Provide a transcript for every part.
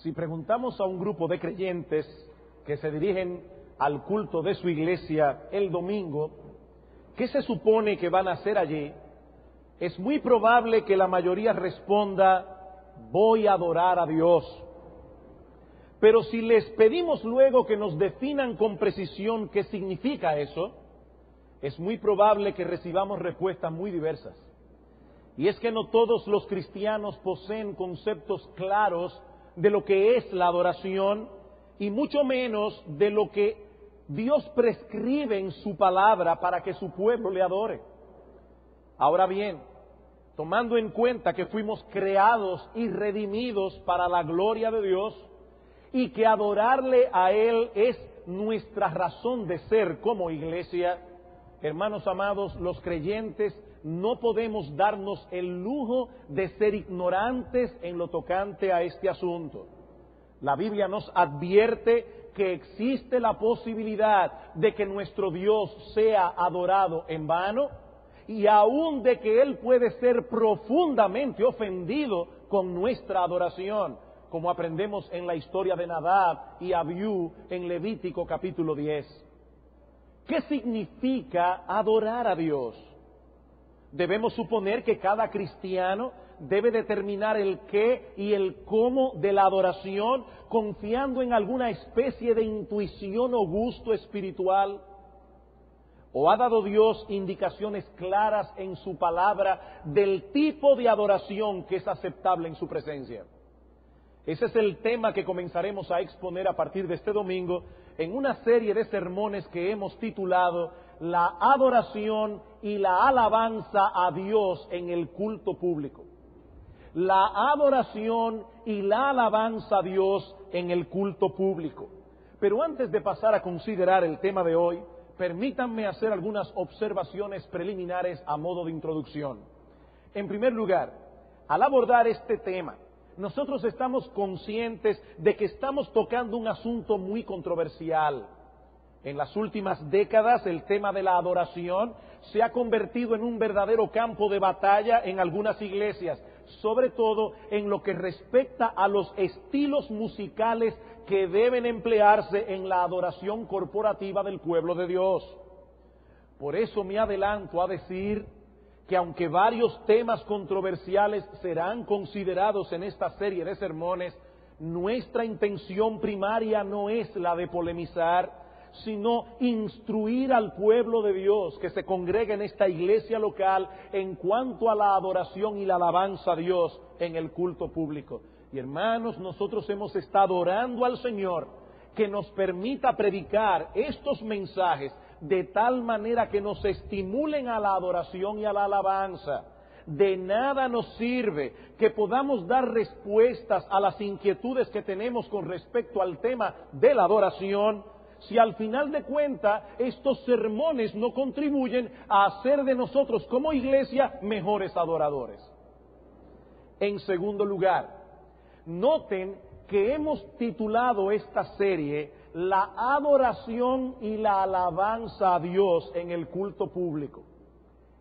Si preguntamos a un grupo de creyentes que se dirigen al culto de su iglesia el domingo, ¿qué se supone que van a hacer allí? Es muy probable que la mayoría responda: voy a adorar a Dios. Pero si les pedimos luego que nos definan con precisión qué significa eso, es muy probable que recibamos respuestas muy diversas. Y es que no todos los cristianos poseen conceptos claros de lo que es la adoración, y mucho menos de lo que Dios prescribe en su palabra para que su pueblo le adore. Ahora bien, tomando en cuenta que fuimos creados y redimidos para la gloria de Dios, y que adorarle a Él es nuestra razón de ser como iglesia, hermanos amados, los creyentes no podemos darnos el lujo de ser ignorantes en lo tocante a este asunto. La Biblia nos advierte que existe la posibilidad de que nuestro Dios sea adorado en vano, y aún de que Él puede ser profundamente ofendido con nuestra adoración, como aprendemos en la historia de Nadab y Abiú en Levítico capítulo 10. ¿Qué significa adorar a Dios? Debemos suponer que cada cristiano debe determinar el qué y el cómo de la adoración, confiando en alguna especie de intuición o gusto espiritual. ¿O ha dado Dios indicaciones claras en su palabra del tipo de adoración que es aceptable en su presencia? Ese es el tema que comenzaremos a exponer a partir de este domingo en una serie de sermones que hemos titulado La adoración y la alabanza a Dios en el culto público. La adoración y la alabanza a Dios en el culto público. Pero antes de pasar a considerar el tema de hoy, permítanme hacer algunas observaciones preliminares a modo de introducción. En primer lugar, al abordar este tema, nosotros estamos conscientes de que estamos tocando un asunto muy controversial. En las últimas décadas, el tema de la adoración se ha convertido en un verdadero campo de batalla en algunas iglesias, sobre todo en lo que respecta a los estilos musicales que deben emplearse en la adoración corporativa del pueblo de Dios. Por eso me adelanto a decir que aunque varios temas controversiales serán considerados en esta serie de sermones, nuestra intención primaria no es la de polemizar, sino instruir al pueblo de Dios que se congrega en esta iglesia local en cuanto a la adoración y la alabanza a Dios en el culto público. Y hermanos, nosotros hemos estado orando al Señor que nos permita predicar estos mensajes de tal manera que nos estimulen a la adoración y a la alabanza. De nada nos sirve que podamos dar respuestas a las inquietudes que tenemos con respecto al tema de la adoración, si al final de cuentas estos sermones no contribuyen a hacer de nosotros como iglesia mejores adoradores. En segundo lugar, noten que hemos titulado esta serie La adoración y la alabanza a Dios en el culto público.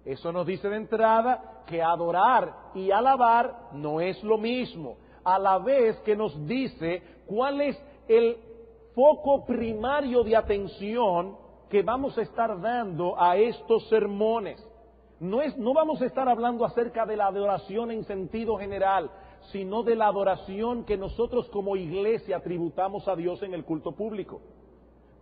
Eso nos dice de entrada que adorar y alabar no es lo mismo, a la vez que nos dice cuál es el foco primario de atención que vamos a estar dando a estos sermones. No vamos a estar hablando acerca de la adoración en sentido general, sino de la adoración que nosotros como iglesia tributamos a Dios en el culto público.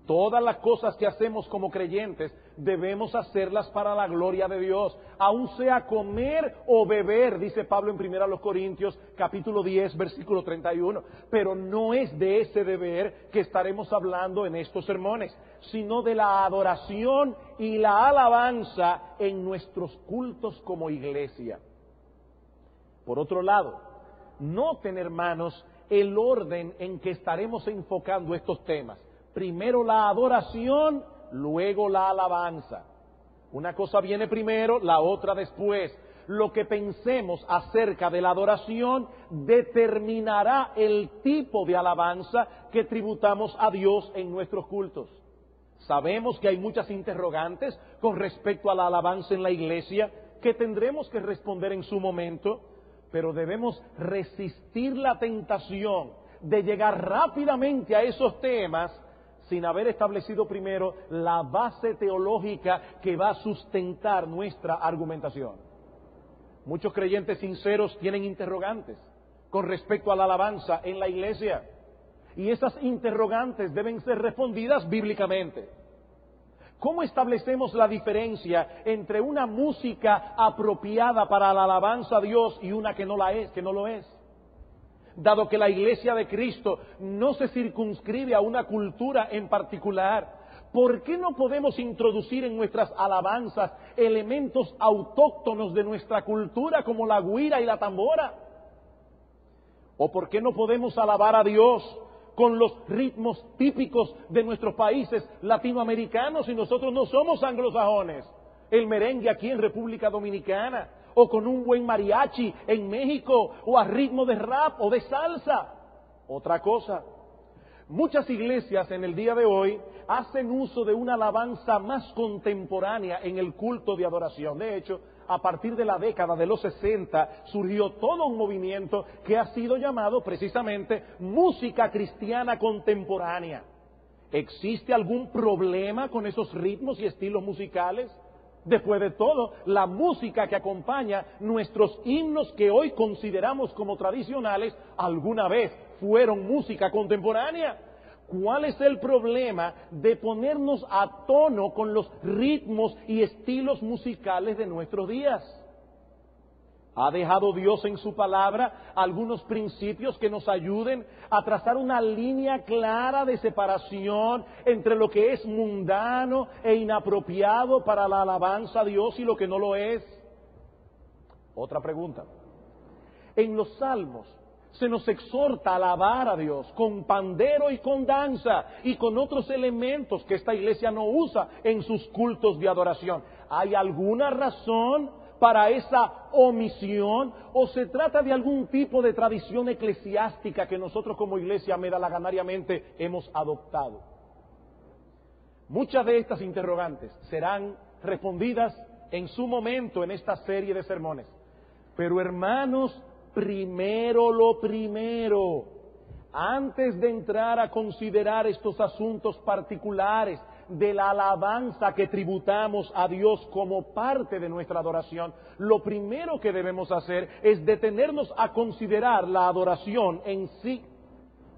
Todas las cosas que hacemos como creyentes debemos hacerlas para la gloria de Dios, aun sea comer o beber, dice Pablo en 1 Corintios capítulo 10 versículo 31, pero no es de ese deber que estaremos hablando en estos sermones, sino de la adoración y la alabanza en nuestros cultos como iglesia. Por otro lado, noten, hermanos, el orden en que estaremos enfocando estos temas. Primero la adoración, luego la alabanza. Una cosa viene primero, la otra después. Lo que pensemos acerca de la adoración determinará el tipo de alabanza que tributamos a Dios en nuestros cultos. Sabemos que hay muchas interrogantes con respecto a la alabanza en la iglesia que tendremos que responder en su momento, pero debemos resistir la tentación de llegar rápidamente a esos temas sin haber establecido primero la base teológica que va a sustentar nuestra argumentación. Muchos creyentes sinceros tienen interrogantes con respecto a la alabanza en la iglesia, y esas interrogantes deben ser respondidas bíblicamente. ¿Cómo establecemos la diferencia entre una música apropiada para la alabanza a Dios y una que no lo es? Dado que la Iglesia de Cristo no se circunscribe a una cultura en particular, ¿por qué no podemos introducir en nuestras alabanzas elementos autóctonos de nuestra cultura como la güira y la tambora? ¿O por qué no podemos alabar a Dios con los ritmos típicos de nuestros países latinoamericanos si nosotros no somos anglosajones? El merengue aquí en República Dominicana, o con un buen mariachi en México, o a ritmo de rap o de salsa. Otra cosa, muchas iglesias en el día de hoy hacen uso de una alabanza más contemporánea en el culto de adoración. De hecho, a partir de la década de los 60 surgió todo un movimiento que ha sido llamado precisamente música cristiana contemporánea. ¿Existe algún problema con esos ritmos y estilos musicales? Después de todo, la música que acompaña nuestros himnos que hoy consideramos como tradicionales, alguna vez fueron música contemporánea. ¿Cuál es el problema de ponernos a tono con los ritmos y estilos musicales de nuestros días? ¿Ha dejado Dios en su palabra algunos principios que nos ayuden a trazar una línea clara de separación entre lo que es mundano e inapropiado para la alabanza a Dios y lo que no lo es? Otra pregunta. En los Salmos se nos exhorta a alabar a Dios con pandero y con danza y con otros elementos que esta iglesia no usa en sus cultos de adoración. ¿Hay alguna razón para esa omisión, o se trata de algún tipo de tradición eclesiástica que nosotros como iglesia medalaganariamente hemos adoptado? Muchas de estas interrogantes serán respondidas en su momento en esta serie de sermones. Pero hermanos, primero lo primero, antes de entrar a considerar estos asuntos particulares de la alabanza que tributamos a Dios como parte de nuestra adoración, lo primero que debemos hacer es detenernos a considerar la adoración en sí.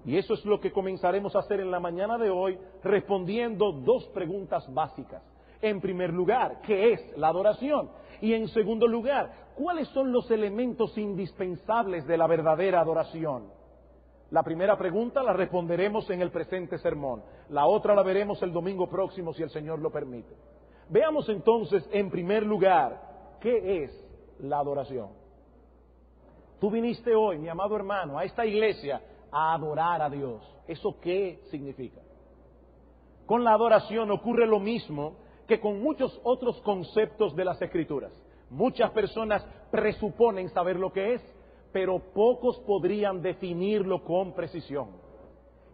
Y eso es lo que comenzaremos a hacer en la mañana de hoy, respondiendo dos preguntas básicas. En primer lugar, ¿qué es la adoración? Y en segundo lugar, ¿cuáles son los elementos indispensables de la verdadera adoración? La primera pregunta la responderemos en el presente sermón. La otra la veremos el domingo próximo, si el Señor lo permite. Veamos entonces, en primer lugar, ¿qué es la adoración? Tú viniste hoy, mi amado hermano, a esta iglesia a adorar a Dios. ¿Eso qué significa? Con la adoración ocurre lo mismo que con muchos otros conceptos de las Escrituras. Muchas personas presuponen saber lo que es, pero pocos podrían definirlo con precisión.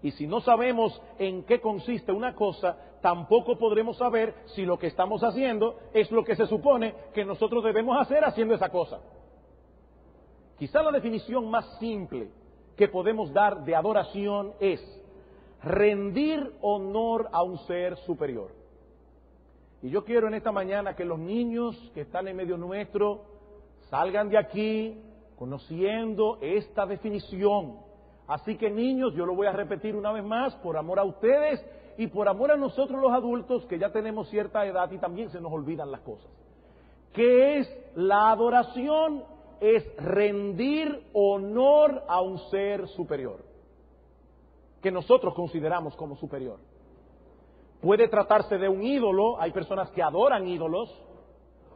Y si no sabemos en qué consiste una cosa, tampoco podremos saber si lo que estamos haciendo es lo que se supone que nosotros debemos hacer haciendo esa cosa. Quizá la definición más simple que podemos dar de adoración es rendir honor a un ser superior. Y yo quiero en esta mañana que los niños que están en medio nuestro salgan de aquí conociendo esta definición. Así que niños, yo lo voy a repetir una vez más, por amor a ustedes y por amor a nosotros los adultos que ya tenemos cierta edad y también se nos olvidan las cosas. ¿Qué es la adoración? Es rendir honor a un ser superior, que nosotros consideramos como superior. Puede tratarse de un ídolo, hay personas que adoran ídolos,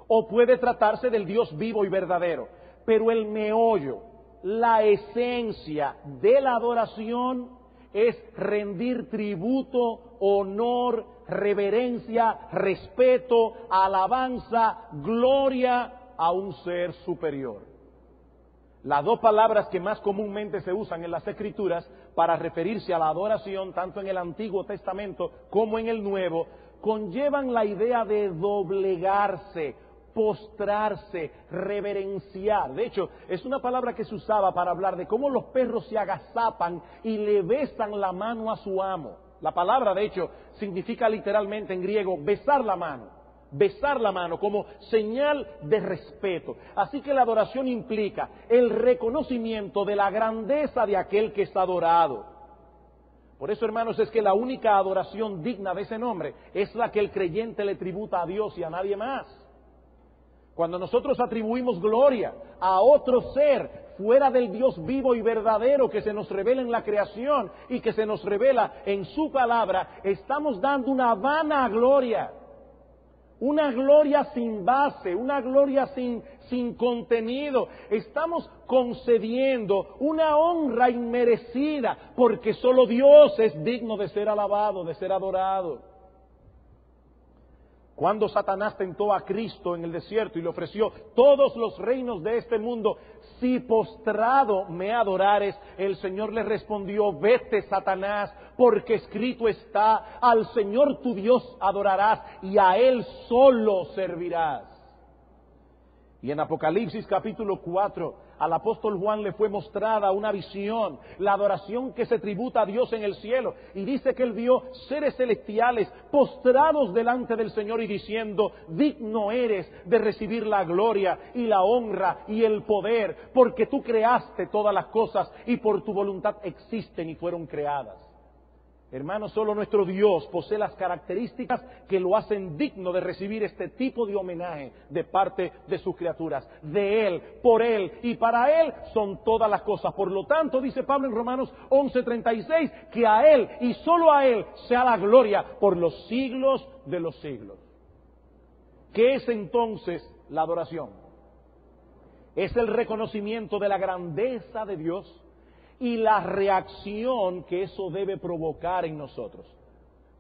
o puede tratarse del Dios vivo y verdadero. Pero el meollo, la esencia de la adoración es rendir tributo, honor, reverencia, respeto, alabanza, gloria a un ser superior. Las dos palabras que más comúnmente se usan en las Escrituras para referirse a la adoración, tanto en el Antiguo Testamento como en el Nuevo, conllevan la idea de doblegarse, postrarse, reverenciar. De hecho, es una palabra que se usaba para hablar de cómo los perros se agazapan y le besan la mano a su amo. La palabra, de hecho, significa literalmente en griego besar la mano como señal de respeto. Así que la adoración implica el reconocimiento de la grandeza de aquel que es adorado. Por eso, hermanos, es que la única adoración digna de ese nombre es la que el creyente le tributa a Dios y a nadie más. Cuando nosotros atribuimos gloria a otro ser fuera del Dios vivo y verdadero que se nos revela en la creación y que se nos revela en su palabra, estamos dando una vana gloria. Una gloria sin base, una gloria sin contenido. Estamos concediendo una honra inmerecida porque solo Dios es digno de ser alabado, de ser adorado. Cuando Satanás tentó a Cristo en el desierto y le ofreció todos los reinos de este mundo, si postrado me adorares, el Señor le respondió, vete Satanás, porque escrito está, al Señor tu Dios adorarás y a Él solo servirás. Y en Apocalipsis capítulo 4, al apóstol Juan le fue mostrada una visión, la adoración que se tributa a Dios en el cielo. Y dice que él vio seres celestiales postrados delante del Señor y diciendo, digno eres de recibir la gloria y la honra y el poder, porque tú creaste todas las cosas y por tu voluntad existen y fueron creadas. Hermanos, solo nuestro Dios posee las características que lo hacen digno de recibir este tipo de homenaje de parte de sus criaturas. De Él, por Él y para Él son todas las cosas. Por lo tanto, dice Pablo en Romanos 11:36, que a Él y solo a Él sea la gloria por los siglos de los siglos. ¿Qué es entonces la adoración? Es el reconocimiento de la grandeza de Dios y la reacción que eso debe provocar en nosotros.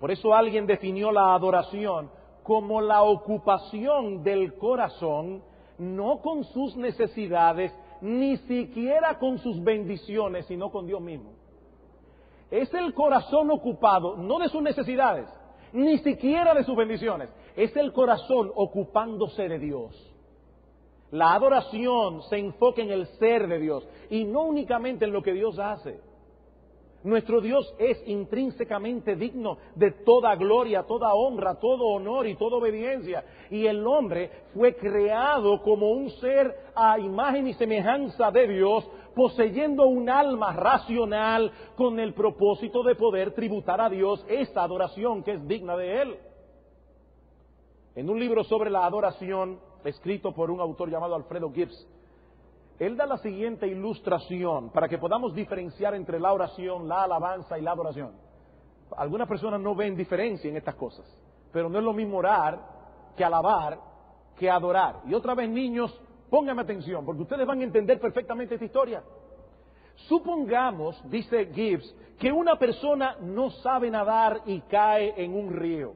Por eso alguien definió la adoración como la ocupación del corazón, no con sus necesidades, ni siquiera con sus bendiciones, sino con Dios mismo. Es el corazón ocupado, no de sus necesidades, ni siquiera de sus bendiciones. Es el corazón ocupándose de Dios. La adoración se enfoca en el ser de Dios y no únicamente en lo que Dios hace. Nuestro Dios es intrínsecamente digno de toda gloria, toda honra, todo honor y toda obediencia. Y el hombre fue creado como un ser a imagen y semejanza de Dios, poseyendo un alma racional con el propósito de poder tributar a Dios esa adoración que es digna de Él. En un libro sobre la adoración, escrito por un autor llamado Alfredo Gibbs, él da la siguiente ilustración para que podamos diferenciar entre la oración, la alabanza y la adoración. Algunas personas no ven diferencia en estas cosas, pero no es lo mismo orar que alabar que adorar. Y otra vez, niños, pónganme atención, porque ustedes van a entender perfectamente esta historia. Supongamos, dice Gibbs, que una persona no sabe nadar y cae en un río.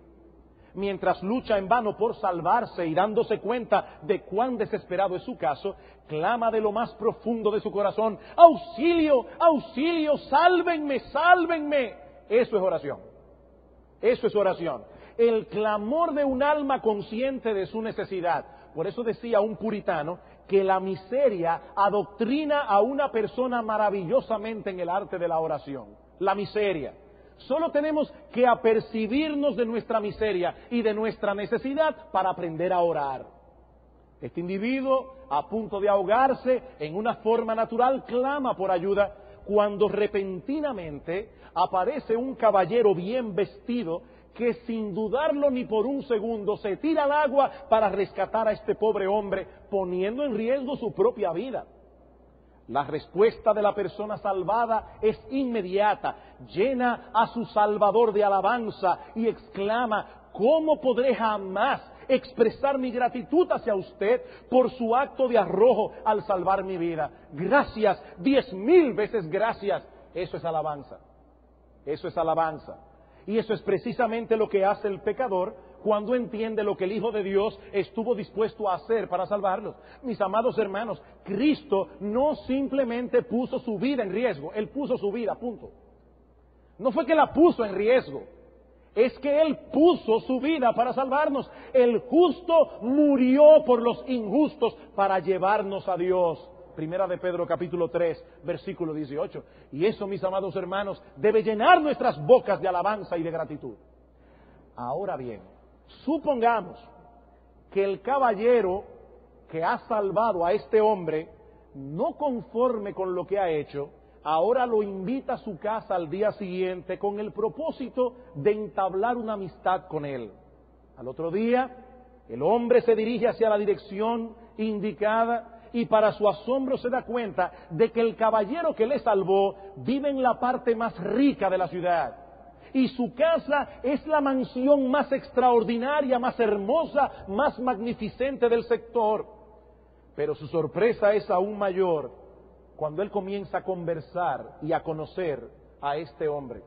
Mientras lucha en vano por salvarse y dándose cuenta de cuán desesperado es su caso, clama de lo más profundo de su corazón, ¡auxilio, auxilio, sálvenme, sálvenme! Eso es oración. Eso es oración. El clamor de un alma consciente de su necesidad. Por eso decía un puritano que la miseria adoctrina a una persona maravillosamente en el arte de la oración. La miseria. Solo tenemos que apercibirnos de nuestra miseria y de nuestra necesidad para aprender a orar. Este individuo, a punto de ahogarse en una forma natural, clama por ayuda cuando repentinamente aparece un caballero bien vestido que sin dudarlo ni por un segundo se tira al agua para rescatar a este pobre hombre, poniendo en riesgo su propia vida. La respuesta de la persona salvada es inmediata, llena a su Salvador de alabanza y exclama, ¿cómo podré jamás expresar mi gratitud hacia usted por su acto de arrojo al salvar mi vida? Gracias, 10,000 veces gracias. Eso es alabanza. Eso es alabanza. Y eso es precisamente lo que hace el pecador cuando entiende lo que el Hijo de Dios estuvo dispuesto a hacer para salvarlos. Mis amados hermanos, Cristo no simplemente puso su vida en riesgo, Él puso su vida, punto. No fue que la puso en riesgo, es que Él puso su vida para salvarnos. El justo murió por los injustos para llevarnos a Dios. Primera de Pedro capítulo 3, versículo 18. Y eso, mis amados hermanos, debe llenar nuestras bocas de alabanza y de gratitud. Ahora bien, supongamos que el caballero que ha salvado a este hombre, no conforme con lo que ha hecho, ahora lo invita a su casa al día siguiente con el propósito de entablar una amistad con él. Al otro día, el hombre se dirige hacia la dirección indicada y para su asombro se da cuenta de que el caballero que le salvó vive en la parte más rica de la ciudad. Y su casa es la mansión más extraordinaria, más hermosa, más magnificente del sector. Pero su sorpresa es aún mayor cuando él comienza a conversar y a conocer a este hombre.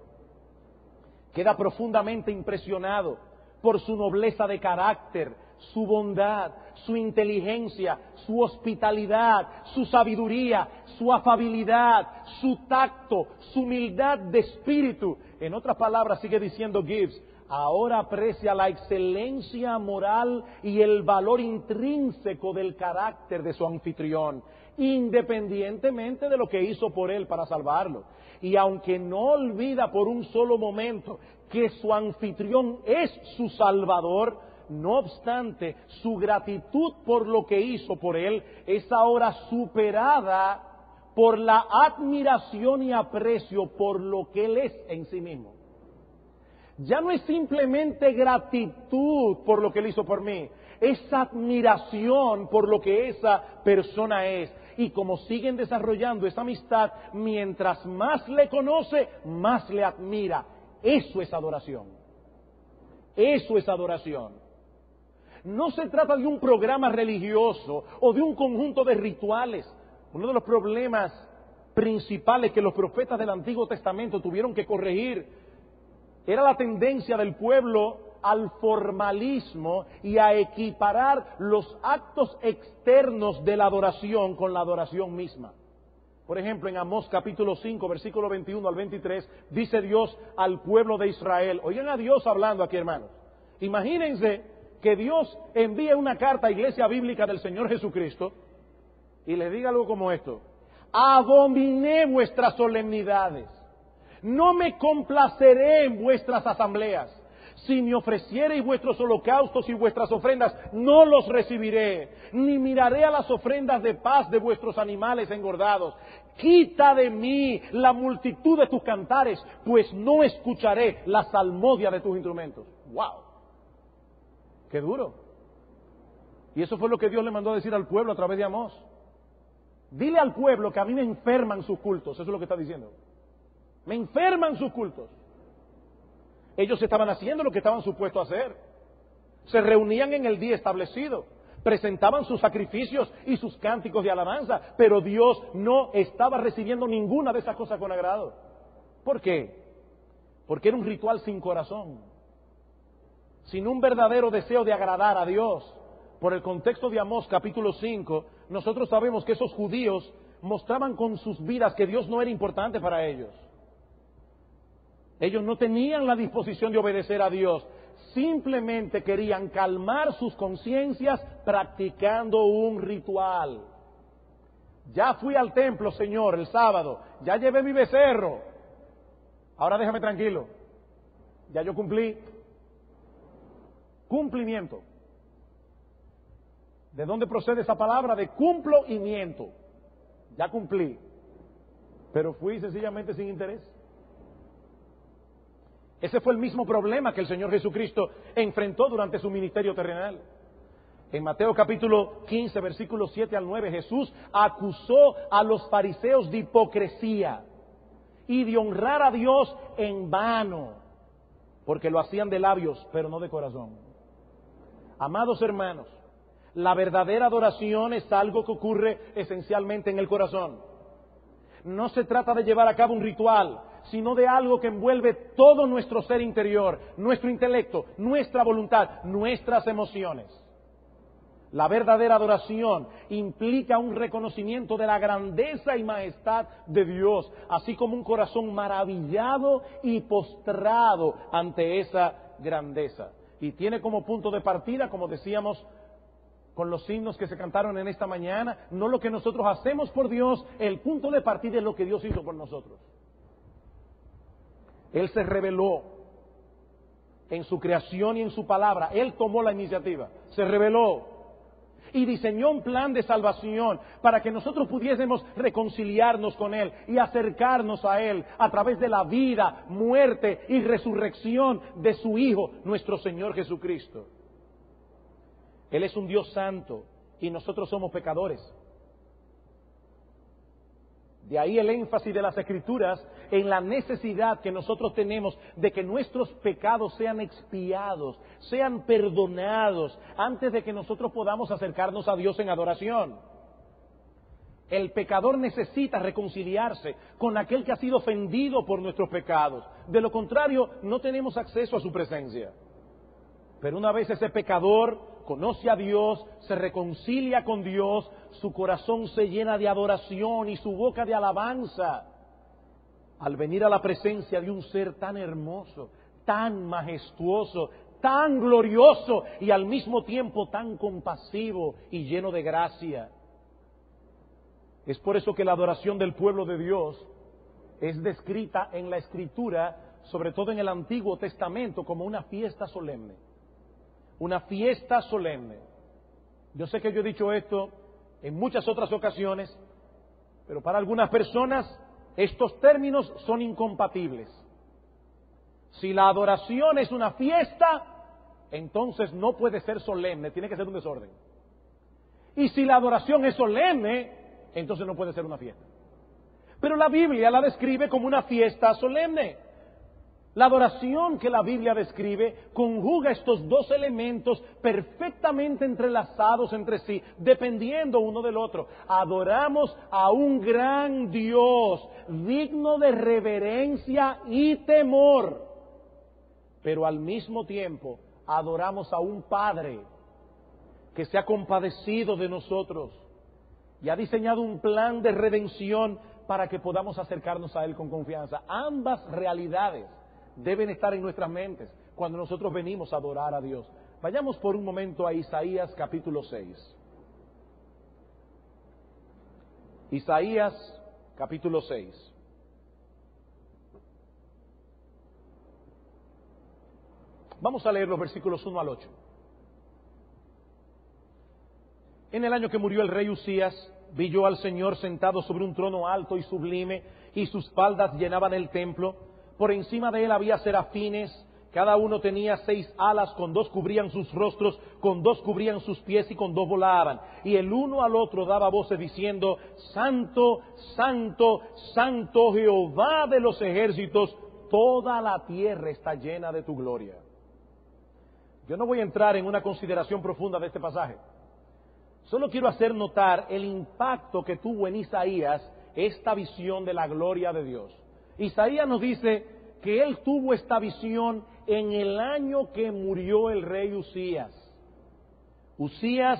Queda profundamente impresionado por su nobleza de carácter, su bondad, su inteligencia, su hospitalidad, su sabiduría, su afabilidad, su tacto, su humildad de espíritu. En otras palabras, sigue diciendo Gibbs, ahora aprecia la excelencia moral y el valor intrínseco del carácter de su anfitrión, independientemente de lo que hizo por él para salvarlo. Y aunque no olvida por un solo momento que su anfitrión es su salvador, no obstante, su gratitud por lo que hizo por él es ahora superada por la admiración y aprecio por lo que él es en sí mismo. Ya no es simplemente gratitud por lo que él hizo por mí, es admiración por lo que esa persona es. Y como siguen desarrollando esa amistad, mientras más le conoce, más le admira. Eso es adoración. Eso es adoración. No se trata de un programa religioso o de un conjunto de rituales. Uno de los problemas principales que los profetas del Antiguo Testamento tuvieron que corregir era la tendencia del pueblo al formalismo y a equiparar los actos externos de la adoración con la adoración misma. Por ejemplo, en Amós capítulo 5, versículo 21 al 23, dice Dios al pueblo de Israel. Oigan a Dios hablando aquí, hermanos. Imagínense que Dios envíe una carta a Iglesia Bíblica del Señor Jesucristo y le diga algo como esto: abominé vuestras solemnidades, no me complaceré en vuestras asambleas. Si me ofreciereis vuestros holocaustos y vuestras ofrendas, no los recibiré, ni miraré a las ofrendas de paz de vuestros animales engordados. Quita de mí la multitud de tus cantares, pues no escucharé la salmodia de tus instrumentos. ¡Wow! ¡Qué duro! Y eso fue lo que Dios le mandó a decir al pueblo a través de Amós. Dile al pueblo que a mí me enferman sus cultos. Eso es lo que está diciendo. Me enferman sus cultos. Ellos estaban haciendo lo que estaban supuestos a hacer. Se reunían en el día establecido, presentaban sus sacrificios y sus cánticos de alabanza, pero Dios no estaba recibiendo ninguna de esas cosas con agrado. ¿Por qué? Porque era un ritual sin corazón, sin un verdadero deseo de agradar a Dios. Por el contexto de Amós capítulo 5, nosotros sabemos que esos judíos mostraban con sus vidas que Dios no era importante para ellos. Ellos no tenían la disposición de obedecer a Dios, simplemente querían calmar sus conciencias practicando un ritual. Ya fui al templo, Señor, el sábado, ya llevé mi becerro, ahora déjame tranquilo, ya yo cumplí. Cumplimiento. ¿De dónde procede esa palabra? De cumplo y miento. Ya cumplí, pero fui sencillamente sin interés. Ese fue el mismo problema que el Señor Jesucristo enfrentó durante su ministerio terrenal. En Mateo capítulo 15, versículos 7 al 9, Jesús acusó a los fariseos de hipocresía y de honrar a Dios en vano, porque lo hacían de labios, pero no de corazón. Amados hermanos, la verdadera adoración es algo que ocurre esencialmente en el corazón. No se trata de llevar a cabo un ritual, sino de algo que envuelve todo nuestro ser interior, nuestro intelecto, nuestra voluntad, nuestras emociones. La verdadera adoración implica un reconocimiento de la grandeza y majestad de Dios, así como un corazón maravillado y postrado ante esa grandeza. Y tiene como punto de partida, como decíamos, con los himnos que se cantaron en esta mañana, no lo que nosotros hacemos por Dios, el punto de partida es lo que Dios hizo por nosotros. Él se reveló en su creación y en su palabra. Él tomó la iniciativa, se reveló y diseñó un plan de salvación para que nosotros pudiésemos reconciliarnos con Él y acercarnos a Él a través de la vida, muerte y resurrección de su Hijo, nuestro Señor Jesucristo. Él es un Dios santo y nosotros somos pecadores. De ahí el énfasis de las Escrituras en la necesidad que nosotros tenemos de que nuestros pecados sean expiados, sean perdonados, antes de que nosotros podamos acercarnos a Dios en adoración. El pecador necesita reconciliarse con aquel que ha sido ofendido por nuestros pecados. De lo contrario, no tenemos acceso a su presencia. Pero una vez ese pecador conoce a Dios, se reconcilia con Dios, su corazón se llena de adoración y su boca de alabanza. Al venir a la presencia de un ser tan hermoso, tan majestuoso, tan glorioso y al mismo tiempo tan compasivo y lleno de gracia. Es por eso que la adoración del pueblo de Dios es descrita en la Escritura, sobre todo en el Antiguo Testamento, como una fiesta solemne. Una fiesta solemne. Yo sé que yo he dicho esto en muchas otras ocasiones, pero para algunas personas estos términos son incompatibles. Si la adoración es una fiesta, entonces no puede ser solemne, tiene que ser un desorden. Y si la adoración es solemne, entonces no puede ser una fiesta. Pero la Biblia la describe como una fiesta solemne. La adoración que la Biblia describe conjuga estos dos elementos perfectamente entrelazados entre sí, dependiendo uno del otro. Adoramos a un gran Dios, digno de reverencia y temor, pero al mismo tiempo adoramos a un Padre que se ha compadecido de nosotros y ha diseñado un plan de redención para que podamos acercarnos a Él con confianza. Ambas realidades deben estar en nuestras mentes cuando nosotros venimos a adorar a Dios. Vayamos por un momento a Isaías capítulo 6. Isaías capítulo 6. Vamos a leer los versículos 1 al 8. En el año que murió el rey Usías, vi yo al Señor sentado sobre un trono alto y sublime, y sus faldas llenaban el templo. Por encima de él había serafines, cada uno tenía 6 alas, con 2 cubrían sus rostros, con 2 cubrían sus pies y con 2 volaban. Y el uno al otro daba voces diciendo: Santo, Santo, Santo Jehová de los ejércitos, toda la tierra está llena de tu gloria. Yo no voy a entrar en una consideración profunda de este pasaje. Solo quiero hacer notar el impacto que tuvo en Isaías esta visión de la gloria de Dios. Isaías nos dice que él tuvo esta visión en el año que murió el rey Usías. Usías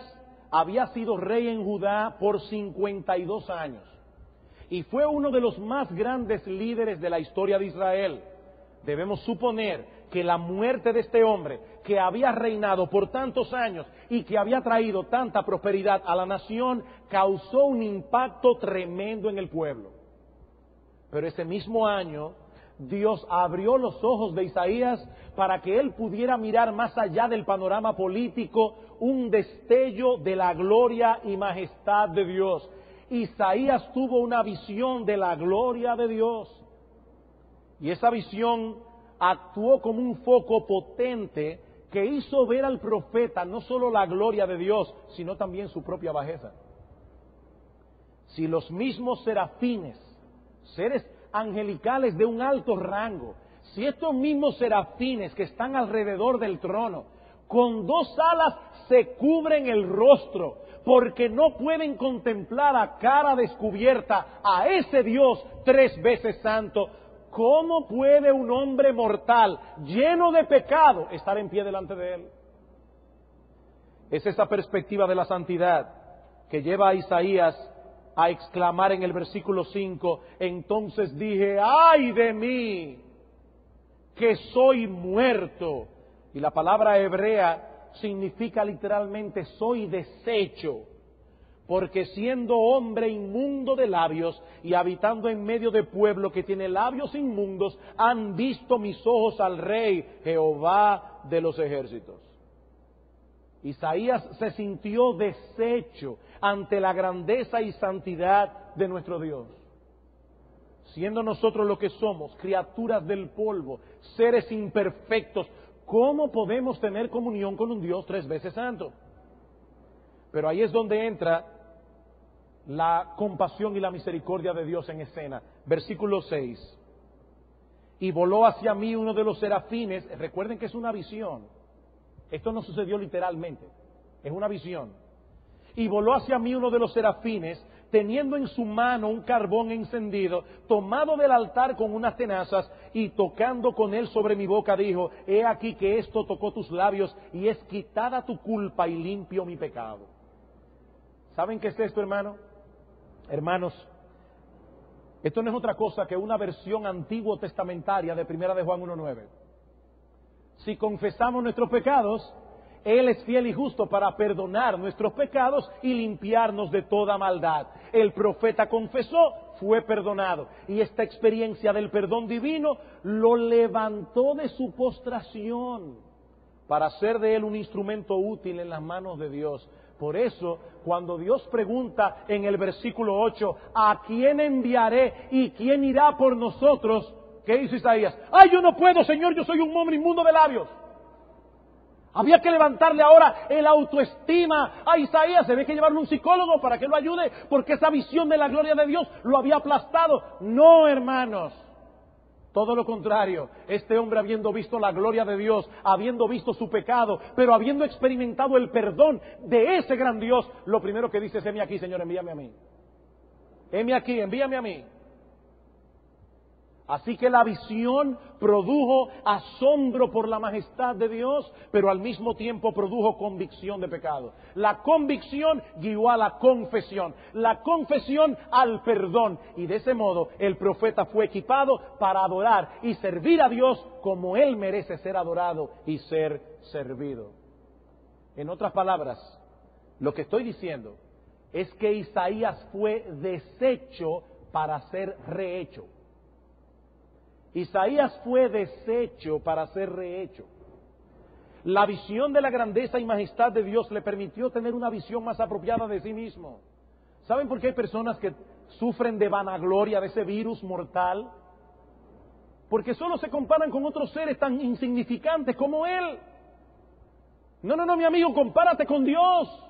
había sido rey en Judá por 52 años y fue uno de los más grandes líderes de la historia de Israel. Debemos suponer que la muerte de este hombre, que había reinado por tantos años y que había traído tanta prosperidad a la nación, causó un impacto tremendo en el pueblo. Pero ese mismo año, Dios abrió los ojos de Isaías para que él pudiera mirar más allá del panorama político, un destello de la gloria y majestad de Dios. Isaías tuvo una visión de la gloria de Dios. Y esa visión actuó como un foco potente que hizo ver al profeta no solo la gloria de Dios, sino también su propia bajeza. Si los mismos serafines, seres angelicales de un alto rango, si estos mismos serafines que están alrededor del trono, con 2 alas se cubren el rostro, porque no pueden contemplar a cara descubierta a ese Dios 3 veces santo, ¿cómo puede un hombre mortal, lleno de pecado, estar en pie delante de Él? Es esa perspectiva de la santidad que lleva a Isaías a exclamar en el versículo 5, entonces dije, ¡ay de mí, que soy muerto! Y la palabra hebrea significa literalmente soy deshecho, porque siendo hombre inmundo de labios y habitando en medio de pueblo que tiene labios inmundos, han visto mis ojos al Rey, Jehová de los ejércitos. Isaías se sintió deshecho ante la grandeza y santidad de nuestro Dios. Siendo nosotros lo que somos, criaturas del polvo, seres imperfectos, ¿cómo podemos tener comunión con un Dios 3 veces santo? Pero ahí es donde entra la compasión y la misericordia de Dios en escena. Versículo 6. Y voló hacia mí uno de los serafines. Recuerden que es una visión. Esto no sucedió literalmente. Es una visión. Y voló hacia mí uno de los serafines, teniendo en su mano un carbón encendido, tomado del altar con unas tenazas, y tocando con él sobre mi boca, dijo, he aquí que esto tocó tus labios, y es quitada tu culpa y limpio mi pecado. ¿Saben qué es esto, hermano? Hermanos, esto no es otra cosa que una versión antiguo testamentaria de 1 de Juan 1:9. Si confesamos nuestros pecados, Él es fiel y justo para perdonar nuestros pecados y limpiarnos de toda maldad. El profeta confesó, fue perdonado. Y esta experiencia del perdón divino lo levantó de su postración para hacer de él un instrumento útil en las manos de Dios. Por eso, cuando Dios pregunta en el versículo 8, ¿a quién enviaré y quién irá por nosotros? ¿Qué hizo Isaías? ¡Ay, yo no puedo, Señor, yo soy un hombre inmundo de labios! Había que levantarle ahora el autoestima a Isaías. Se ve que llevarle un psicólogo para que lo ayude, porque esa visión de la gloria de Dios lo había aplastado. No, hermanos. Todo lo contrario, este hombre habiendo visto la gloria de Dios, habiendo visto su pecado, pero habiendo experimentado el perdón de ese gran Dios, lo primero que dice es, heme aquí, Señor, envíame a mí. Heme aquí, envíame a mí. Así que la visión produjo asombro por la majestad de Dios, pero al mismo tiempo produjo convicción de pecado. La convicción guió a la confesión al perdón. Y de ese modo el profeta fue equipado para adorar y servir a Dios como Él merece ser adorado y ser servido. En otras palabras, lo que estoy diciendo es que Isaías fue deshecho para ser rehecho. Isaías fue deshecho para ser rehecho. La visión de la grandeza y majestad de Dios le permitió tener una visión más apropiada de sí mismo. ¿Saben por qué hay personas que sufren de vanagloria, de ese virus mortal? Porque solo se comparan con otros seres tan insignificantes como Él. No, mi amigo, compárate con Dios.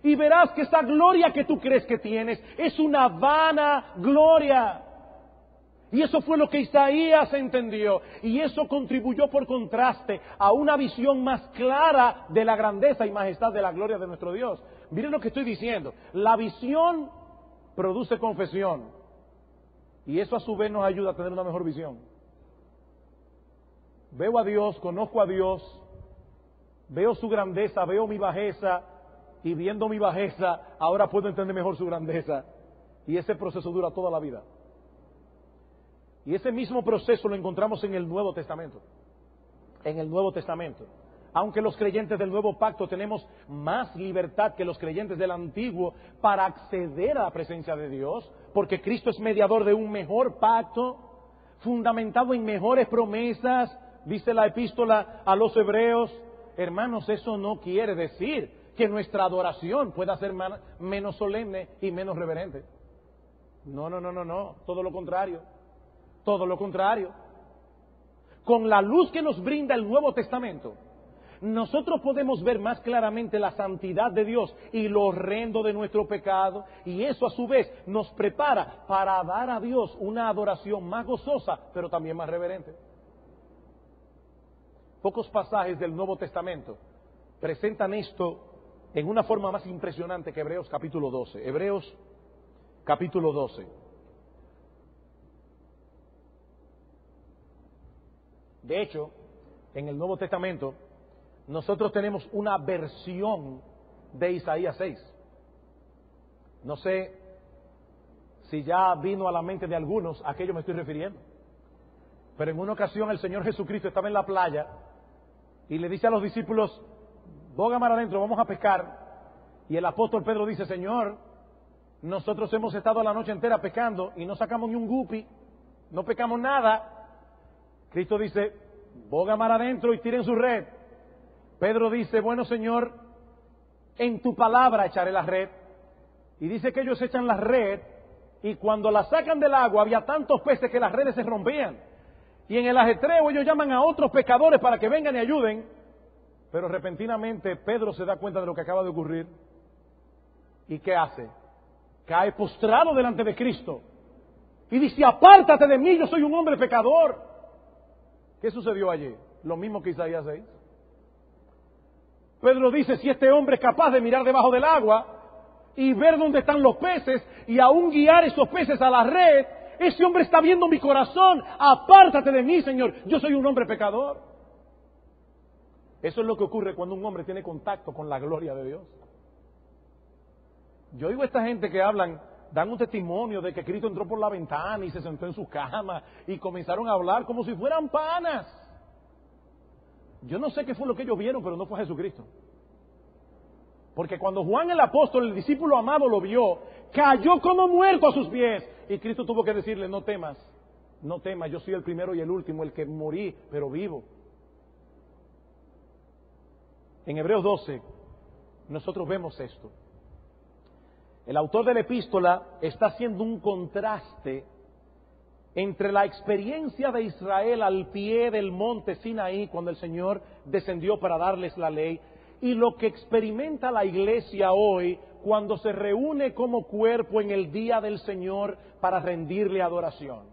Y verás que esa gloria que tú crees que tienes es una vana gloria. Y eso fue lo que Isaías entendió. Y eso contribuyó por contraste a una visión más clara de la grandeza y majestad de la gloria de nuestro Dios. Miren lo que estoy diciendo. La visión produce confesión. Y eso a su vez nos ayuda a tener una mejor visión. Veo a Dios, conozco a Dios, veo su grandeza, veo mi bajeza. Y viendo mi bajeza, ahora puedo entender mejor su grandeza. Y ese proceso dura toda la vida. Y ese mismo proceso lo encontramos en el Nuevo Testamento. En el Nuevo Testamento. Aunque los creyentes del Nuevo Pacto tenemos más libertad que los creyentes del Antiguo para acceder a la presencia de Dios, porque Cristo es mediador de un mejor pacto, fundamentado en mejores promesas, dice la epístola a los Hebreos. Hermanos, eso no quiere decir que nuestra adoración pueda ser menos solemne y menos reverente. No, todo lo contrario. Todo lo contrario. Con la luz que nos brinda el Nuevo Testamento, nosotros podemos ver más claramente la santidad de Dios y lo horrendo de nuestro pecado, y eso a su vez nos prepara para dar a Dios una adoración más gozosa, pero también más reverente. Pocos pasajes del Nuevo Testamento presentan esto en una forma más impresionante que Hebreos capítulo 12. Hebreos capítulo 12. De hecho, en el Nuevo Testamento nosotros tenemos una versión de Isaías 6. No sé si ya vino a la mente de algunos a qué yo me estoy refiriendo. Pero en una ocasión el Señor Jesucristo estaba en la playa y le dice a los discípulos: boga mar adentro, vamos a pescar. Y el apóstol Pedro dice: Señor, nosotros hemos estado la noche entera pescando y no sacamos ni un guppy, no pescamos nada. Cristo dice: boga mar adentro y tiren su red. Pedro dice: bueno, Señor, en tu palabra echaré la red. Y dice que ellos echan la red y cuando la sacan del agua había tantos peces que las redes se rompían. Y en el ajetreo ellos llaman a otros pescadores para que vengan y ayuden. Pero repentinamente Pedro se da cuenta de lo que acaba de ocurrir. ¿Y qué hace? Cae postrado delante de Cristo y dice: apártate de mí, yo soy un hombre pecador. ¿Qué sucedió allí? Lo mismo que Isaías 6. Pedro dice: si este hombre es capaz de mirar debajo del agua y ver dónde están los peces y aún guiar esos peces a la red, ese hombre está viendo mi corazón. Apártate de mí, Señor, yo soy un hombre pecador. Eso es lo que ocurre cuando un hombre tiene contacto con la gloria de Dios. Yo oigo a esta gente que hablan, dan un testimonio de que Cristo entró por la ventana y se sentó en su cama y comenzaron a hablar como si fueran panas. Yo no sé qué fue lo que ellos vieron, pero no fue Jesucristo. Porque cuando Juan el apóstol, el discípulo amado, lo vio, cayó como muerto a sus pies. Y Cristo tuvo que decirle: no temas, no temas, yo soy el primero y el último, el que morí, pero vivo. En Hebreos 12, nosotros vemos esto. El autor de la epístola está haciendo un contraste entre la experiencia de Israel al pie del monte Sinaí, cuando el Señor descendió para darles la ley, y lo que experimenta la iglesia hoy cuando se reúne como cuerpo en el día del Señor para rendirle adoración.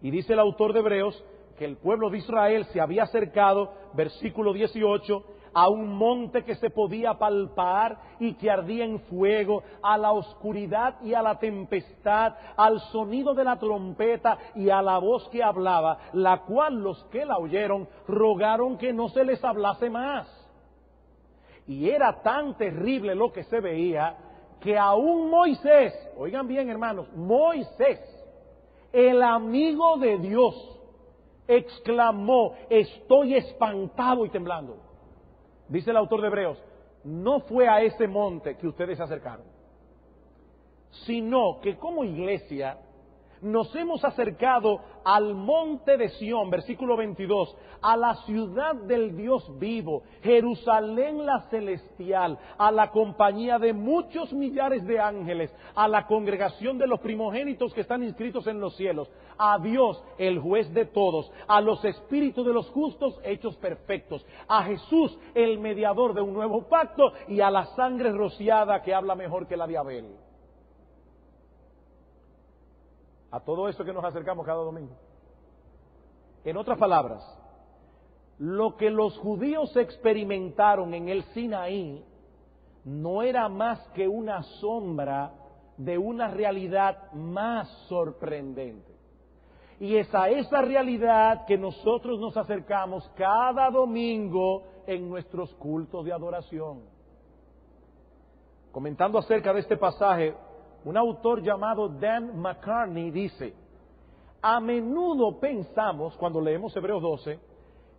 Y dice el autor de Hebreos que el pueblo de Israel se había acercado, versículo 18, a un monte que se podía palpar y que ardía en fuego, a la oscuridad y a la tempestad, al sonido de la trompeta y a la voz que hablaba, la cual los que la oyeron rogaron que no se les hablase más. Y era tan terrible lo que se veía que aún Moisés, oigan bien hermanos, Moisés, el amigo de Dios, exclamó: estoy espantado y temblando. Dice el autor de Hebreos: no fue a ese monte que ustedes se acercaron, sino que como iglesia nos hemos acercado al monte de Sión, versículo 22, a la ciudad del Dios vivo, Jerusalén la celestial, a la compañía de muchos millares de ángeles, a la congregación de los primogénitos que están inscritos en los cielos, a Dios, el juez de todos, a los espíritus de los justos hechos perfectos, a Jesús, el mediador de un nuevo pacto, y a la sangre rociada que habla mejor que la de Abel. A todo eso que nos acercamos cada domingo. En otras palabras, lo que los judíos experimentaron en el Sinaí no era más que una sombra de una realidad más sorprendente. Y es a esa realidad que nosotros nos acercamos cada domingo en nuestros cultos de adoración. Comentando acerca de este pasaje, un autor llamado Dan McCartney dice: a menudo pensamos, cuando leemos Hebreos 12,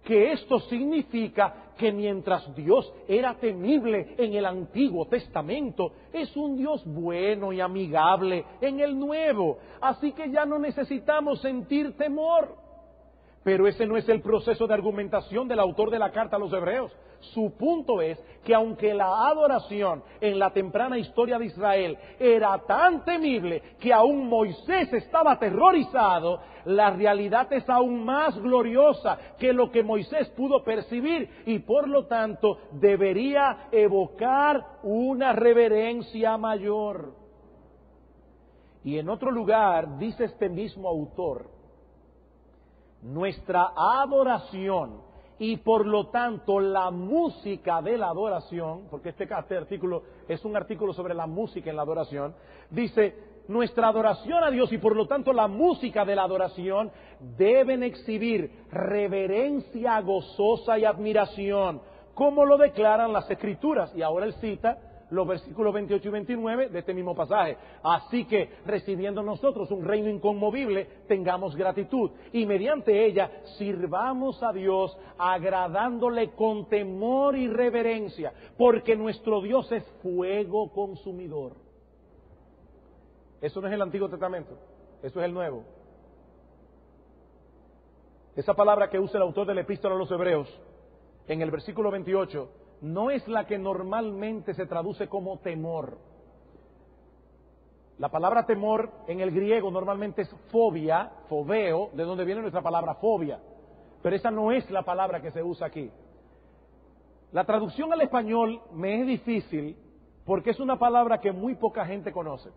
que esto significa que mientras Dios era temible en el Antiguo Testamento, es un Dios bueno y amigable en el Nuevo, así que ya no necesitamos sentir temor. Pero ese no es el proceso de argumentación del autor de la carta a los Hebreos. Su punto es que aunque la adoración en la temprana historia de Israel era tan temible que aún Moisés estaba aterrorizado, la realidad es aún más gloriosa que lo que Moisés pudo percibir y por lo tanto debería evocar una reverencia mayor. Y en otro lugar dice este mismo autor: nuestra adoración y por lo tanto la música de la adoración, porque este artículo es un artículo sobre la música en la adoración, dice: nuestra adoración a Dios y por lo tanto la música de la adoración deben exhibir reverencia gozosa y admiración, como lo declaran las Escrituras. Y ahora él cita los versículos 28 y 29 de este mismo pasaje. Así que, recibiendo nosotros un reino inconmovible, tengamos gratitud, y mediante ella sirvamos a Dios, agradándole con temor y reverencia, porque nuestro Dios es fuego consumidor. Eso no es el Antiguo Testamento, eso es el Nuevo. Esa palabra que usa el autor de la Epístola a los Hebreos, en el versículo 28, no es la que normalmente se traduce como temor. La palabra temor en el griego normalmente es fobia, fobeo, de donde viene nuestra palabra fobia. Pero esa no es la palabra que se usa aquí. La traducción al español me es difícil porque es una palabra que muy poca gente conoce.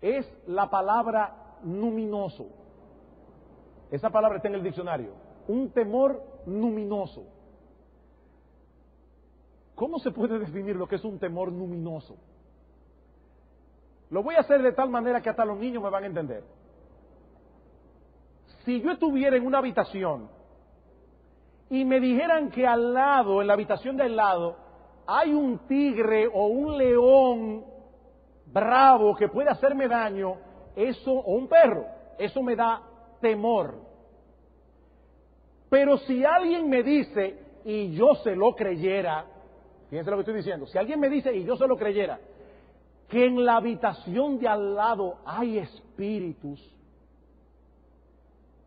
Es la palabra numinoso. Esa palabra está en el diccionario. Un temor numinoso. ¿Cómo se puede definir lo que es un temor numinoso? Lo voy a hacer de tal manera que hasta los niños me van a entender. Si yo estuviera en una habitación y me dijeran que al lado, en la habitación de al lado, hay un tigre o un león bravo que puede hacerme daño, eso, o un perro, eso me da temor. Pero si alguien me dice, y yo se lo creyera, fíjense lo que estoy diciendo, si alguien me dice, y yo se lo creyera, que en la habitación de al lado hay espíritus,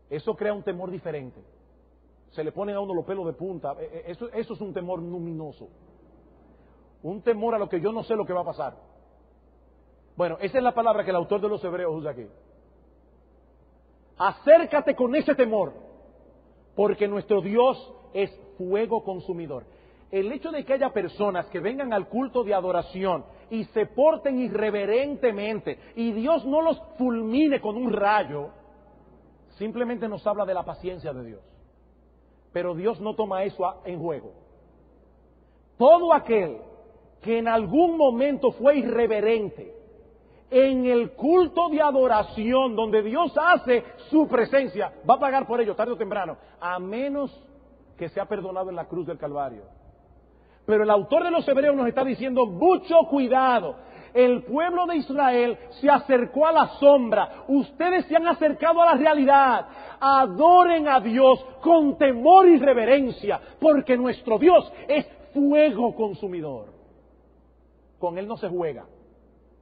eso crea un temor diferente. Se le ponen a uno los pelos de punta. Eso es un temor luminoso. Un temor a lo que yo no sé lo que va a pasar. Bueno, esa es la palabra que el autor de los Hebreos usa aquí. Acércate con ese temor, porque nuestro Dios es fuego consumidor. El hecho de que haya personas que vengan al culto de adoración y se porten irreverentemente y Dios no los fulmine con un rayo, simplemente nos habla de la paciencia de Dios. Pero Dios no toma eso en juego. Todo aquel que en algún momento fue irreverente en el culto de adoración donde Dios hace su presencia, va a pagar por ello tarde o temprano, a menos que sea perdonado en la cruz del Calvario. Pero el autor de los Hebreos nos está diciendo, mucho cuidado. El pueblo de Israel se acercó a la sombra. Ustedes se han acercado a la realidad. Adoren a Dios con temor y reverencia, porque nuestro Dios es fuego consumidor. Con Él no se juega.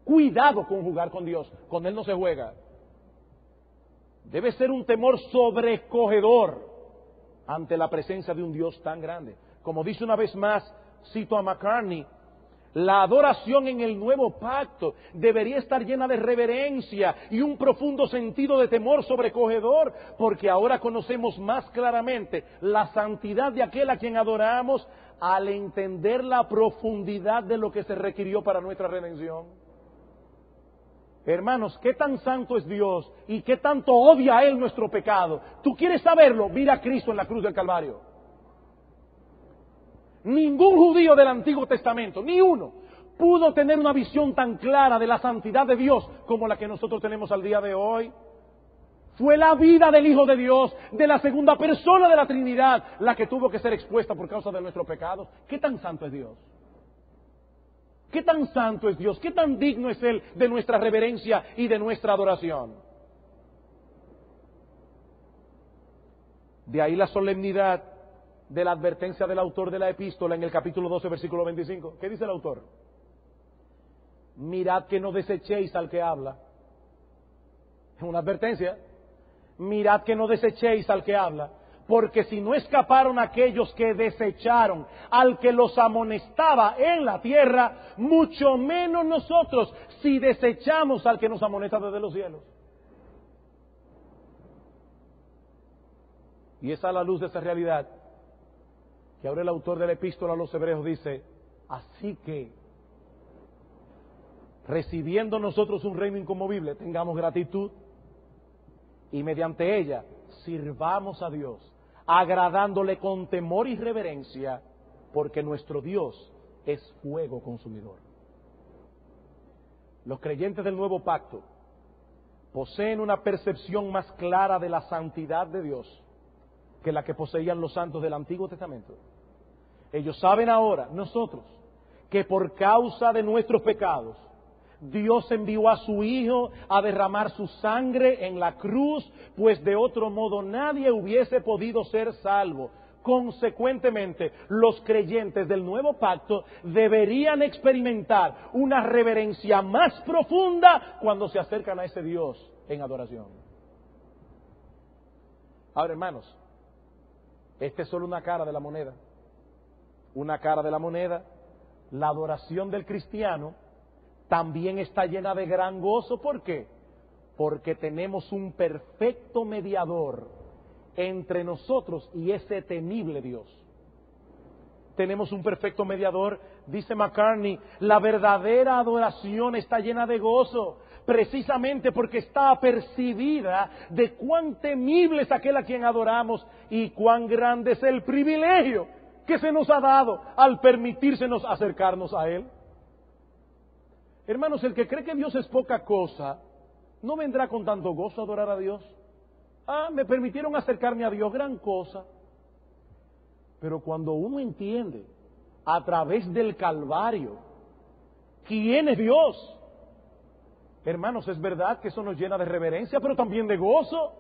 Cuidado con jugar con Dios. Con Él no se juega. Debe ser un temor sobrecogedor ante la presencia de un Dios tan grande. Como dice una vez más, cito a McCartney, la adoración en el nuevo pacto debería estar llena de reverencia y un profundo sentido de temor sobrecogedor, porque ahora conocemos más claramente la santidad de aquel a quien adoramos al entender la profundidad de lo que se requirió para nuestra redención. Hermanos, ¿qué tan santo es Dios y qué tanto odia a Él nuestro pecado? ¿Tú quieres saberlo? Mira a Cristo en la cruz del Calvario. Ningún judío del Antiguo Testamento, ni uno, pudo tener una visión tan clara de la santidad de Dios como la que nosotros tenemos al día de hoy. Fue la vida del Hijo de Dios, de la segunda persona de la Trinidad, la que tuvo que ser expuesta por causa de nuestros pecados. ¿Qué tan santo es Dios? ¿Qué tan santo es Dios? ¿Qué tan digno es Él de nuestra reverencia y de nuestra adoración? De ahí la solemnidad de la advertencia del autor de la epístola en el capítulo 12, versículo 25. ¿Qué dice el autor? Mirad que no desechéis al que habla. Es una advertencia. Mirad que no desechéis al que habla, porque si no escaparon aquellos que desecharon al que los amonestaba en la tierra, mucho menos nosotros si desechamos al que nos amonesta desde los cielos. Y es a la luz de esa realidad que ahora el autor de la epístola a los Hebreos dice, así que, recibiendo nosotros un reino inconmovible, tengamos gratitud y mediante ella sirvamos a Dios, agradándole con temor y reverencia, porque nuestro Dios es fuego consumidor. Los creyentes del nuevo pacto poseen una percepción más clara de la santidad de Dios que la que poseían los santos del Antiguo Testamento. Ellos saben ahora, nosotros, que por causa de nuestros pecados, Dios envió a su Hijo a derramar su sangre en la cruz, pues de otro modo nadie hubiese podido ser salvo. Consecuentemente, los creyentes del nuevo pacto deberían experimentar una reverencia más profunda cuando se acercan a ese Dios en adoración. Ahora, hermanos, esta es solo una cara de la moneda. Una cara de la moneda. La adoración del cristiano también está llena de gran gozo. ¿Por qué? Porque tenemos un perfecto mediador entre nosotros y ese temible Dios. Tenemos un perfecto mediador, dice McCartney, la verdadera adoración está llena de gozo, precisamente porque está apercibida de cuán temible es aquel a quien adoramos y cuán grande es el privilegio que se nos ha dado al permitírsenos acercarnos a Él. Hermanos, el que cree que Dios es poca cosa, no vendrá con tanto gozo a adorar a Dios. Me permitieron acercarme a Dios, gran cosa. Pero cuando uno entiende a través del Calvario quién es Dios, hermanos, es verdad que eso nos llena de reverencia, pero también de gozo.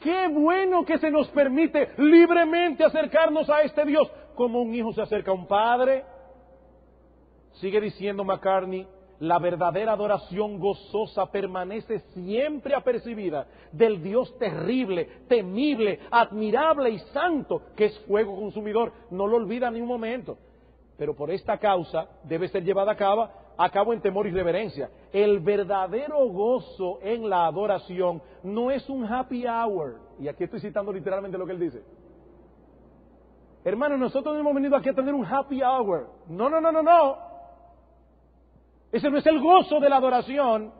Qué bueno que se nos permite libremente acercarnos a este Dios, como un hijo se acerca a un padre. Sigue diciendo McCartney, la verdadera adoración gozosa permanece siempre apercibida del Dios terrible, temible, admirable y santo, que es fuego consumidor. No lo olvida ni un momento. Pero por esta causa debe ser llevada a cabo en temor y reverencia. El verdadero gozo en la adoración no es un happy hour. Y aquí estoy citando literalmente lo que él dice. Hermanos, nosotros no hemos venido aquí a tener un happy hour. No. Ese no es el gozo de la adoración.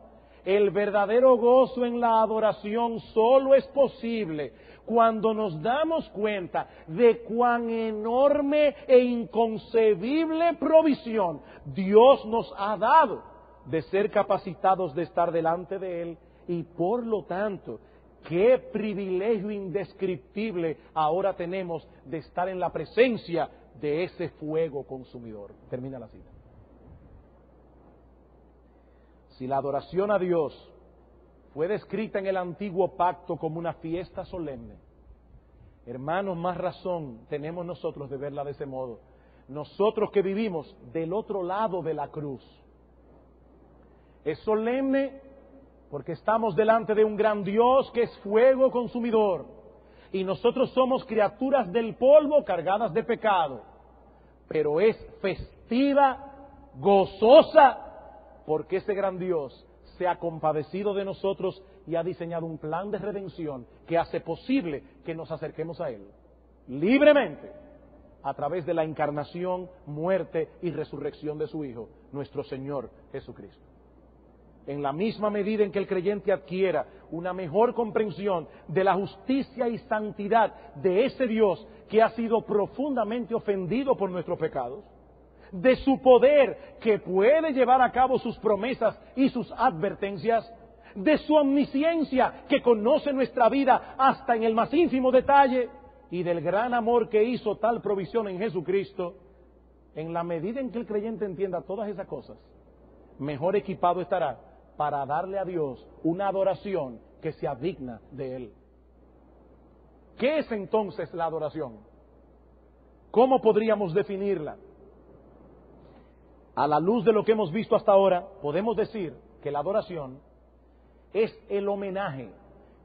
El verdadero gozo en la adoración solo es posible cuando nos damos cuenta de cuán enorme e inconcebible provisión Dios nos ha dado de ser capacitados de estar delante de Él, y por lo tanto, qué privilegio indescriptible ahora tenemos de estar en la presencia de ese fuego consumidor. Termina la cita. Si la adoración a Dios fue descrita en el antiguo pacto como una fiesta solemne, hermanos, más razón tenemos nosotros de verla de ese modo. Nosotros que vivimos del otro lado de la cruz. Es solemne porque estamos delante de un gran Dios que es fuego consumidor. Y nosotros somos criaturas del polvo cargadas de pecado. Pero es festiva, gozosa, porque ese gran Dios se ha compadecido de nosotros y ha diseñado un plan de redención que hace posible que nos acerquemos a Él libremente a través de la encarnación, muerte y resurrección de su Hijo, nuestro Señor Jesucristo. En la misma medida en que el creyente adquiera una mejor comprensión de la justicia y santidad de ese Dios que ha sido profundamente ofendido por nuestros pecados, de su poder que puede llevar a cabo sus promesas y sus advertencias, de su omnisciencia que conoce nuestra vida hasta en el más ínfimo detalle, y del gran amor que hizo tal provisión en Jesucristo. En la medida en que el creyente entienda todas esas cosas, mejor equipado estará para darle a Dios una adoración que sea digna de Él. ¿Qué es entonces la adoración? ¿Cómo podríamos definirla? A la luz de lo que hemos visto hasta ahora, podemos decir que la adoración es el homenaje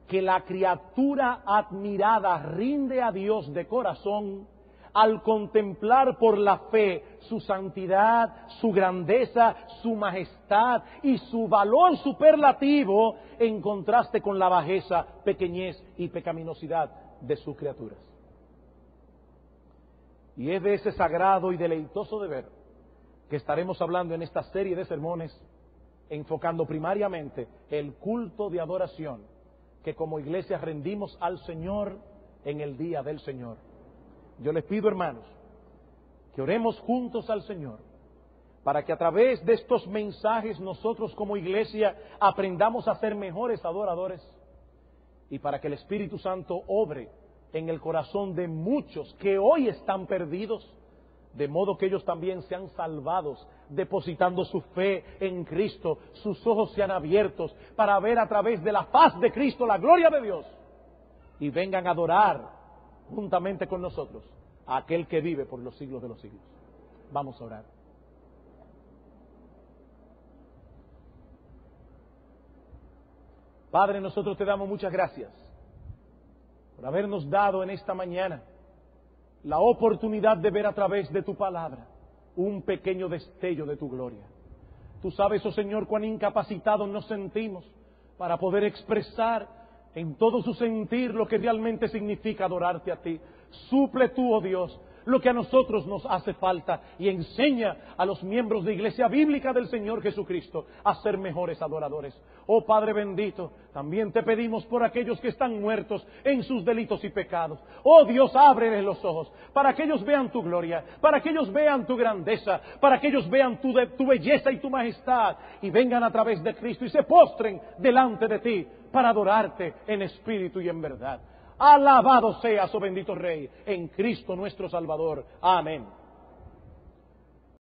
que la criatura admirada rinde a Dios de corazón al contemplar por la fe su santidad, su grandeza, su majestad y su valor superlativo en contraste con la bajeza, pequeñez y pecaminosidad de sus criaturas. Y es de ese sagrado y deleitoso deber que estaremos hablando en esta serie de sermones, enfocando primariamente el culto de adoración que como iglesia rendimos al Señor en el día del Señor. Yo les pido, hermanos, que oremos juntos al Señor para que a través de estos mensajes nosotros como iglesia aprendamos a ser mejores adoradores y para que el Espíritu Santo obre en el corazón de muchos que hoy están perdidos de modo que ellos también sean salvados, depositando su fe en Cristo. Sus ojos sean abiertos para ver a través de la faz de Cristo la gloria de Dios, y vengan a adorar juntamente con nosotros a aquel que vive por los siglos de los siglos. Vamos a orar. Padre, nosotros te damos muchas gracias por habernos dado en esta mañana la oportunidad de ver a través de tu palabra un pequeño destello de tu gloria. Tú sabes, oh Señor, cuán incapacitados nos sentimos para poder expresar en todo su sentir lo que realmente significa adorarte a ti. Suple tú, oh Dios, lo que a nosotros nos hace falta, y enseña a los miembros de Iglesia Bíblica del Señor Jesucristo a ser mejores adoradores. Oh Padre bendito, también te pedimos por aquellos que están muertos en sus delitos y pecados. Oh Dios, ábreles los ojos para que ellos vean tu gloria, para que ellos vean tu grandeza, para que ellos vean tu belleza y tu majestad, y vengan a través de Cristo y se postren delante de ti para adorarte en espíritu y en verdad. Alabado seas, oh bendito Rey, en Cristo nuestro Salvador. Amén.